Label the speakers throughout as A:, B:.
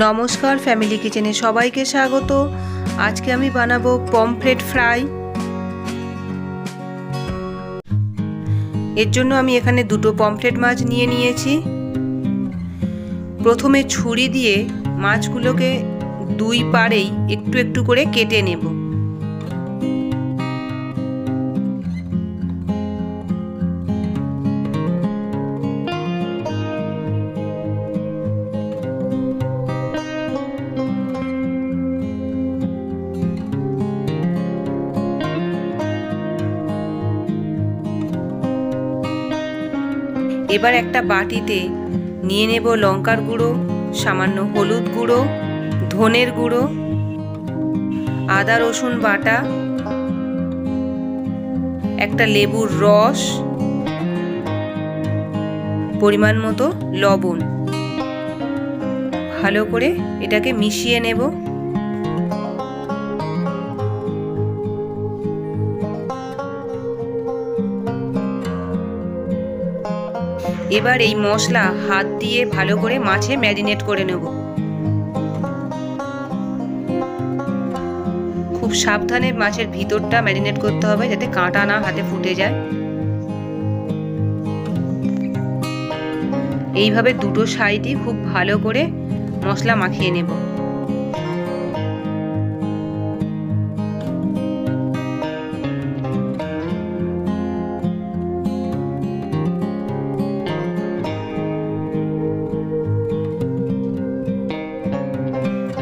A: নমস্কার, ফ্যামিলি কিচেনে সবাইকে স্বাগত। আজকে আমি বানাবো পমফ্রেট ফ্রাই। এর জন্য আমি এখানে দুটো পমফ্রেট মাছ নিয়ে নিয়েছি। প্রথমে ছুরি দিয়ে মাছগুলোকে দুই পাড়েই একটু একটু করে কেটে নেব। এবার একটা বাটিতে নিয়ে নেব লঙ্কার গুঁড়ো, সামান্য হলুদ গুঁড়ো, ধনের গুঁড়ো, আদা রসুন বাটা, একটা লেবুর রস, পরিমাণ মতো লবণ। ভালো করে এটাকে মিশিয়ে নেব। এবার এই মশলা হাত দিয়ে ভালো করে মাছে ম্যারিনেট করে নেব। খুব সাবধানে মাছের ভিতরটা ম্যারিনেট করতে হবে যাতে কাঁটা না হাতে ফুটে যায়। এইভাবে দুটো সাইডই খুব ভালো করে মশলা মাখিয়ে নেব।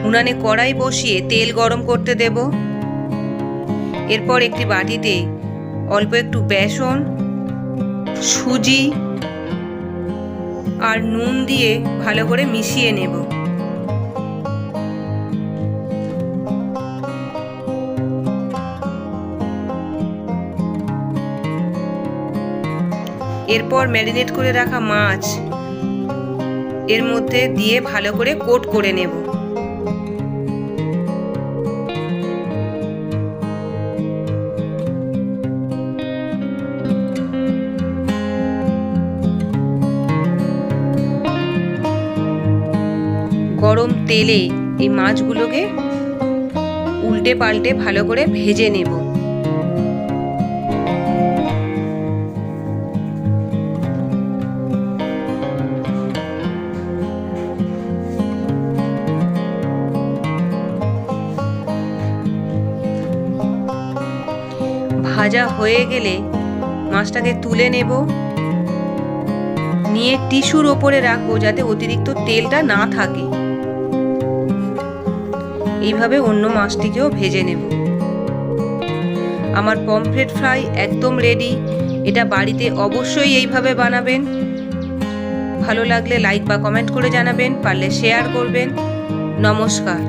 A: উনানে কড়াই বসিয়ে তেল গরম করতে দেব। এরপর একটি বাটিতে অল্প একটু বেসন, সুজি আর নুন দিয়ে ভালো করে মিশিয়ে নেব। এরপর ম্যারিনেট করে রাখা মাছ এর মধ্যে দিয়ে ভালো করে কোট করে নেব। গরম তেলে এই মাছগুলোকে উল্টে পাল্টে ভালো করে ভেজে নেব। ভাজা হয়ে গেলে মাছটাকে তুলে নেব, নিয়ে টিস্যুর ওপরে রাখবো যাতে অতিরিক্ত তেলটা না থাকে। এইভাবে অন্য মাছটিকেও ভেজে নেব। আমার পমফ্রেট ফ্রাই একদম রেডি। এটা বাড়িতে অবশ্যই এইভাবে বানাবেন। ভালো লাগলে লাইক বা কমেন্ট করে জানাবেন, পারলে শেয়ার করবেন। নমস্কার।